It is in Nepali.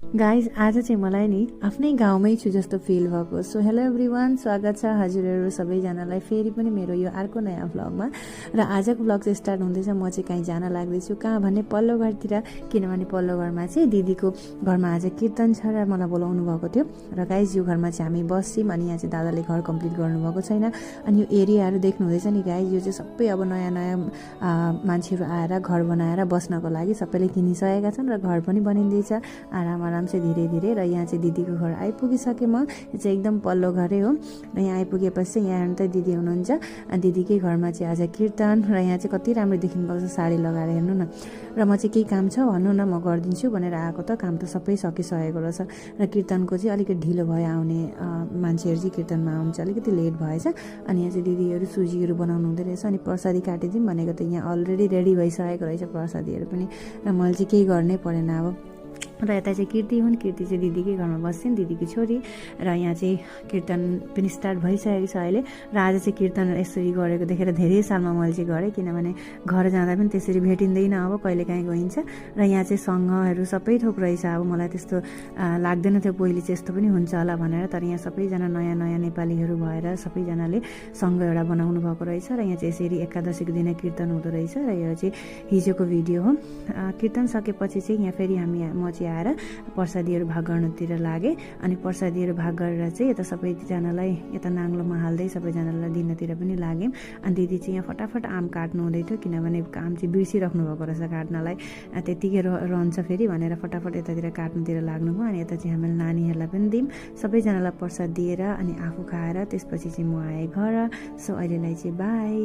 गाइज आज चाहिँ मलाई नि आफ्नै गाउँमै छु जस्तो फिल भएको। सो हेलो एभ्रिवान, स्वागत छ हजुरहरू सबैजनालाई फेरि पनि मेरो यो अर्को नयाँ भ्लगमा। र आजको भ्लग चाहिँ स्टार्ट हुँदैछ। म चाहिँ कहीँ जान लाग्दैछु, कहाँ भने पल्लो घरतिर, किनभने पल्लो घरमा चाहिँ दिदीको घरमा आज कीर्तन छ र मलाई बोलाउनु भएको थियो। र गाइज यो घरमा चाहिँ हामी बस्छौँ, अनि यहाँ चाहिँ दादाले घर कम्प्लिट गर्नुभएको छैन। अनि यो एरियाहरू देख्नु हुँदैछ नि गाइज, यो चाहिँ सबै अब नयाँ नयाँ मान्छेहरू आएर घर बनाएर बस्नको लागि सबैले किनिसकेका छन् र घर पनि बनिँदैछ आराम चाहिँ धीरे धीरे। र यहाँ चाहिँ दिदीको घर आइपुगिसकेँ म। यो चाहिँ एकदम पल्लो घरै हो। र यहाँ आइपुगेपछि चाहिँ यहाँ त दिदी हुनुहुन्छ, दिदीकै घरमा चाहिँ आज कीर्तन। र यहाँ चाहिँ कति राम्रो देखिनुभएको छ साडी लगाएर, हेर्नु न। र म चाहिँ केही काम छ भन्नु न, म गरिदिन्छु भनेर आएको, त काम त सबै सकिसकेको रहेछ। र कीर्तनको चाहिँ अलिकति ढिलो भयो आउने, मान्छेहरू चाहिँ कीर्तनमा आउनु चाहिँ अलिकति लेट भएछ। अनि यहाँ चाहिँ दिदीहरू सुजीहरू बनाउनु हुँदो रहेछ। अनि प्रसादी काटिदिउँ भनेको त यहाँ अलरेडी रेडी भइसकेको रहेछ प्रसादीहरू पनि। र मैले चाहिँ केही गर्नै परेन अब। र यता चाहिँ कीर्ति हुन्, कीर्ति चाहिँ दिदीकै घरमा बस्छन्, दिदीकी छोरी। र यहाँ चाहिँ कीर्तन पनि स्टार्ट भइसकेको छ अहिले। र आज चाहिँ कीर्तन यसरी गरेको देखेर धेरै सालमा मैले चाहिँ गरेँ, किनभने घर जाँदा पनि त्यसरी भेटिँदैन, अब कहिलेकाहीँ गइन्छ। र यहाँ चाहिँ सङ्घहरू सबै थोक रहेछ। अब मलाई त्यस्तो लाग्दैन थियो पहिले चाहिँ यस्तो पनि हुन्छ होला भनेर, तर यहाँ सबैजना नयाँ नयाँ नेपालीहरू भएर सबैजनाले सङ्घ एउटा बनाउनु भएको रहेछ। र यहाँ चाहिँ यसरी एकादशीको दिन कीर्तन हुँदो रहेछ। र यो चाहिँ हिजोको भिडियो हो। कीर्तन सकेपछि चाहिँ यहाँ फेरि म चाहिँ आएर प्रसादीहरू भाग गर्नुतिर लागेँ। अनि प्रसादीहरू भाग गरेर चाहिँ यता सबैजनालाई यता नाङ्लोमा हाल्दै सबैजनालाई दिनतिर पनि लागेँ। अनि दिदी चाहिँ यहाँ फटाफट आम काट्नु हुँदै थियो, किनभने आम चाहिँ बिर्सिराख्नु भएको रहेछ काट्नलाई, त्यतिकै रहन्छ फेरि भनेर फटाफट यतातिर काट्नुतिर लाग्नुभयो। अनि यता चाहिँ हामीले नानीहरूलाई पनि दियौँ, सबैजनालाई प्रसाद दिएर अनि आफू खाएर त्यसपछि चाहिँ म आएँ घर। सो अहिलेलाई चाहिँ बाई।